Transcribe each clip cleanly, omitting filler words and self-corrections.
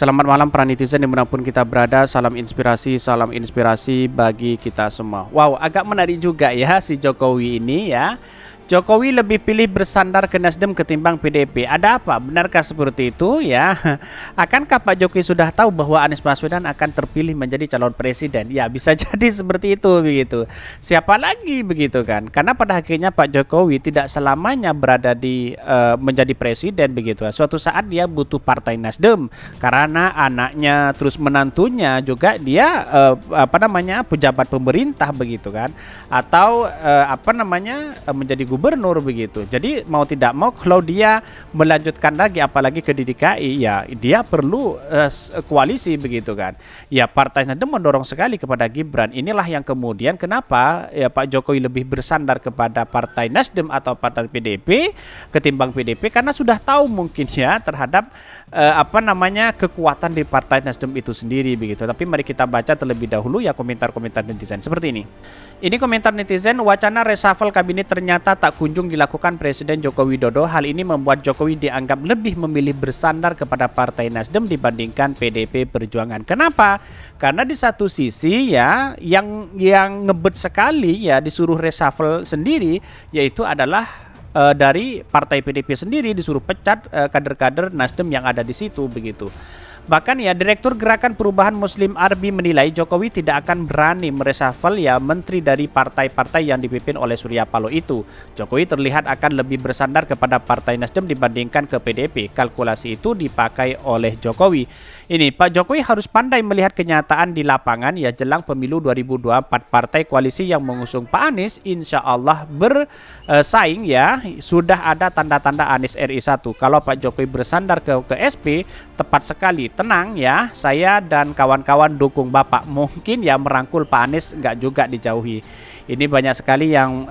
Selamat malam para netizen dimanapun kita berada. Salam inspirasi bagi kita semua. Wow, agak menarik juga ya si Jokowi ini ya. Jokowi lebih pilih bersandar ke Nasdem ketimbang PDIP. Ada apa? Benarkah seperti itu ya? Akankah Pak Jokowi sudah tahu bahwa Anies Baswedan akan terpilih menjadi calon presiden? Ya, bisa jadi seperti itu begitu. Siapa lagi begitu kan? Karena pada akhirnya Pak Jokowi tidak selamanya berada di menjadi presiden begitu. Suatu saat dia butuh partai Nasdem karena anaknya terus menantunya juga dia pejabat pemerintah begitu kan? Atau menjadi gubernur begitu. Jadi mau tidak mau kalau dia melanjutkan lagi apalagi ke DKI ya dia perlu koalisi begitu kan. Ya Partai Nasdem mendorong sekali kepada Gibran. Inilah yang kemudian kenapa ya Pak Jokowi lebih bersandar kepada Partai Nasdem atau Partai PDIP ketimbang PDIP karena sudah tahu mungkin ya terhadap kekuatan di Partai Nasdem itu sendiri begitu. Tapi mari kita baca terlebih dahulu ya komentar-komentar netizen seperti ini. Ini komentar netizen, wacana reshuffle kabinet ternyata tak kunjung dilakukan Presiden Joko Widodo. Hal ini membuat Jokowi dianggap lebih memilih bersandar kepada Partai Nasdem dibandingkan PDIP Perjuangan. Kenapa? Karena di satu sisi ya yang ngebet sekali ya disuruh reshuffle sendiri yaitu adalah dari Partai PDIP sendiri disuruh pecat kader-kader Nasdem yang ada di situ begitu. Bahkan ya Direktur Gerakan Perubahan Muslim Arbi menilai Jokowi tidak akan berani mereshuffle ya menteri dari partai-partai yang dipimpin oleh Surya Paloh itu. Jokowi terlihat akan lebih bersandar kepada Partai Nasdem dibandingkan ke PDIP. Kalkulasi itu dipakai oleh Jokowi. Ini Pak Jokowi harus pandai melihat kenyataan di lapangan ya jelang pemilu 2024 partai koalisi yang mengusung Pak Anies insya Allah bersaing ya sudah ada tanda-tanda Anies RI 1. Kalau Pak Jokowi bersandar ke SP tepat sekali. Tenang ya, saya dan kawan-kawan dukung Bapak. Mungkin ya merangkul Pak Anies nggak juga dijauhi. Ini banyak sekali yang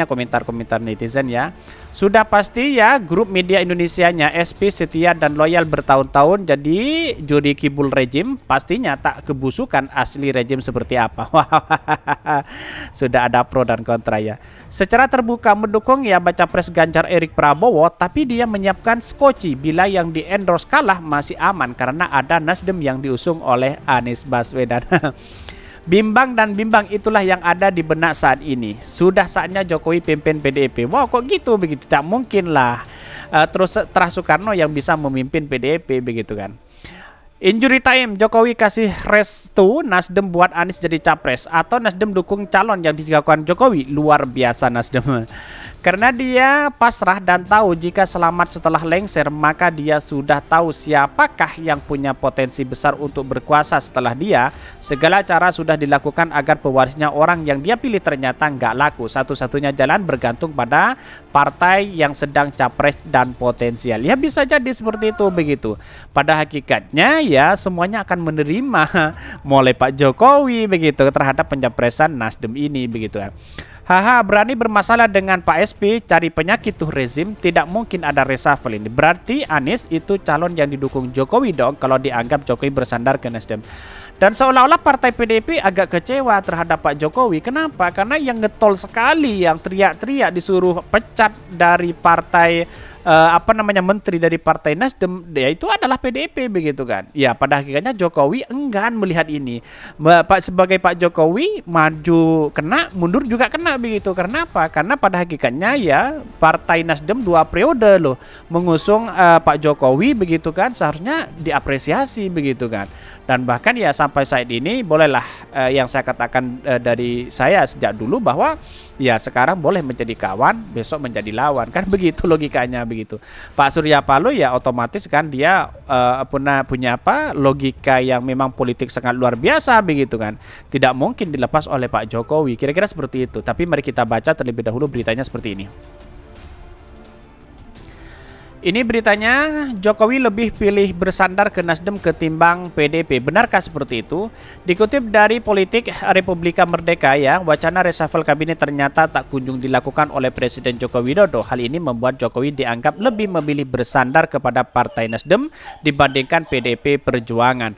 komentar-komentar netizen ya. Sudah pasti ya grup media Indonesianya SP setia dan loyal bertahun-tahun jadi juri kibul rejim pastinya tak kebusukan asli rejim seperti apa. Sudah ada pro dan kontra ya. Secara terbuka mendukung ya baca pres Ganjar Erik Prabowo tapi dia menyiapkan skoci bila yang di endorse kalah masih aman karena ada Nasdem yang diusung oleh Anies Baswedan. Bimbang dan bimbang itulah yang ada di benak saat ini. Sudah saatnya Jokowi pimpin PDIP. Wow kok gitu begitu? Tak mungkin lah. Terus Soekarno yang bisa memimpin PDIP begitu kan. Injury time, Jokowi kasih restu Nasdem buat Anies jadi capres atau Nasdem dukung calon yang dijagokan Jokowi. Luar biasa Nasdem. Karena dia pasrah dan tahu jika selamat setelah lengser maka dia sudah tahu siapakah yang punya potensi besar untuk berkuasa setelah dia. Segala cara sudah dilakukan agar pewarisnya orang yang dia pilih ternyata nggak laku. Satu-satunya jalan bergantung pada partai yang sedang capres dan potensial. Ya bisa jadi seperti itu begitu. Pada hakikatnya ya semuanya akan menerima mulai Pak Jokowi begitu terhadap pencapresan Nasdem ini begitu ya. Haha, berani bermasalah dengan Pak SP, cari penyakit tuh rezim, tidak mungkin ada reshuffle ini. Berarti Anies itu calon yang didukung Jokowi dong kalau dianggap Jokowi bersandar ke Nasdem. Dan seolah-olah partai PDIP agak kecewa terhadap Pak Jokowi. Kenapa? Karena yang getol sekali, yang teriak-teriak disuruh pecat dari partai menteri dari Partai Nasdem ya itu adalah PDIP begitu kan. Ya pada hakikatnya Jokowi enggan melihat ini. Sebagai Pak Jokowi maju kena, mundur juga kena begitu. Karena apa? Karena pada hakikatnya ya Partai Nasdem 2 periode loh mengusung Pak Jokowi begitu kan, seharusnya diapresiasi begitu kan. Dan bahkan ya sampai saat ini bolehlah yang saya katakan dari saya sejak dulu bahwa ya sekarang boleh menjadi kawan, besok menjadi lawan kan begitu logikanya begitu. Pak Surya Paloh ya otomatis kan dia punya logika yang memang politik sangat luar biasa begitu kan. Tidak mungkin dilepas oleh Pak Jokowi. Kira-kira seperti itu. Tapi mari kita baca terlebih dahulu beritanya seperti ini. Ini beritanya, Jokowi lebih pilih bersandar ke Nasdem ketimbang PDIP. Benarkah seperti itu? Dikutip dari Politik Republika Merdeka ya, wacana reshuffle kabinet ternyata tak kunjung dilakukan oleh Presiden Joko Widodo. Hal ini membuat Jokowi dianggap lebih memilih bersandar kepada Partai Nasdem dibandingkan PDIP Perjuangan.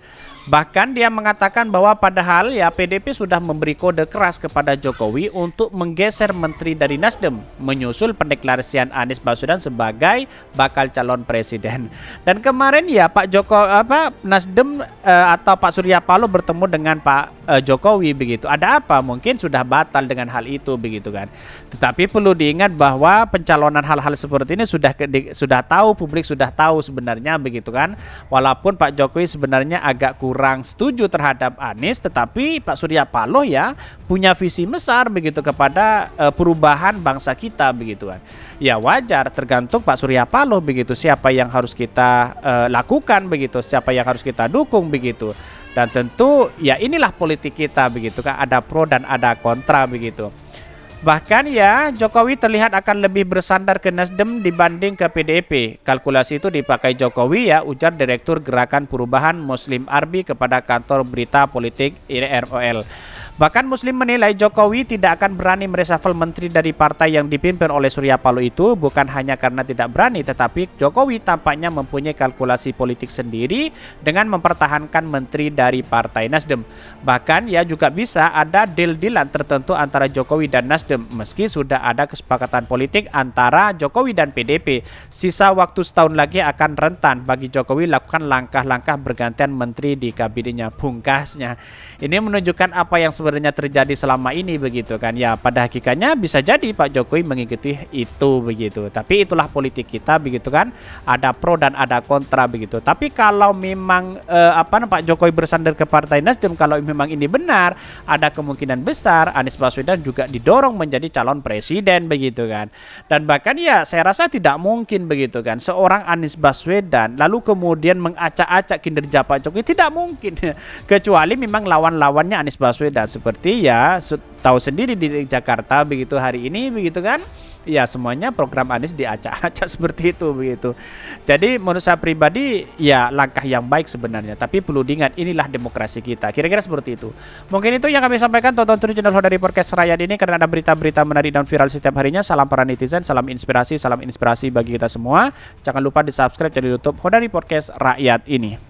Bahkan dia mengatakan bahwa padahal ya PDP sudah memberi kode keras kepada Jokowi untuk menggeser menteri dari Nasdem menyusul pendeklarasian Anies Baswedan sebagai bakal calon presiden. Dan kemarin ya Pak Nasdem atau Pak Surya Paloh bertemu dengan Pak Jokowi begitu. Ada apa? Mungkin sudah batal dengan hal itu begitu kan. Tetapi perlu diingat bahwa pencalonan hal-hal seperti ini sudah tahu, publik sudah tahu sebenarnya begitu kan. Walaupun Pak Jokowi sebenarnya agak kurang setuju terhadap Anies, tetapi Pak Surya Paloh ya punya visi besar begitu kepada perubahan bangsa kita begitu kan. Ya wajar, tergantung Pak Surya Paloh begitu siapa yang harus kita lakukan begitu, siapa yang harus kita dukung begitu. Dan tentu ya inilah politik kita begitu kan, ada pro dan ada kontra begitu. Bahkan ya Jokowi terlihat akan lebih bersandar ke Nasdem dibanding ke PDIP. Kalkulasi itu dipakai Jokowi ya, ujar Direktur Gerakan Perubahan Muslim Arbi kepada kantor berita politik ROL. Bahkan Muslim menilai Jokowi tidak akan berani meresafel menteri dari partai yang dipimpin oleh Surya Paloh itu bukan hanya karena tidak berani, tetapi Jokowi tampaknya mempunyai kalkulasi politik sendiri dengan mempertahankan menteri dari partai Nasdem. Bahkan ya juga bisa ada deal-dealan tertentu antara Jokowi dan Nasdem meski sudah ada kesepakatan politik antara Jokowi dan PDP. Sisa waktu setahun lagi akan rentan bagi Jokowi lakukan langkah-langkah bergantian menteri di kabinetnya, pungkasnya. Ini menunjukkan apa yang sebenarnya terjadi selama ini begitu kan. Ya pada hakikatnya bisa jadi Pak Jokowi mengikuti itu begitu. Tapi itulah politik kita begitu kan. Ada pro dan ada kontra begitu. Tapi kalau memang Pak Jokowi bersandar ke Partai Nasdem, kalau memang ini benar, ada kemungkinan besar Anies Baswedan juga didorong menjadi calon presiden begitu kan. Dan bahkan ya saya rasa tidak mungkin begitu kan seorang Anies Baswedan lalu kemudian mengacak-acak kinerja Pak Jokowi, tidak mungkin. Kecuali memang lawan-lawannya Anies Baswedan seperti ya tahu sendiri di Jakarta begitu hari ini begitu kan. Ya semuanya program Anies diacak-acak seperti itu begitu. Jadi menurut saya pribadi ya langkah yang baik sebenarnya, tapi perlu diingat inilah demokrasi kita. Kira-kira seperti itu. Mungkin itu yang kami sampaikan. Tonton terus channel Hodari Podcast Rakyat ini karena ada berita-berita menarik dan viral setiap harinya. Salam para netizen, salam inspirasi bagi kita semua. Jangan lupa di subscribe channel YouTube Hodari Podcast Rakyat ini.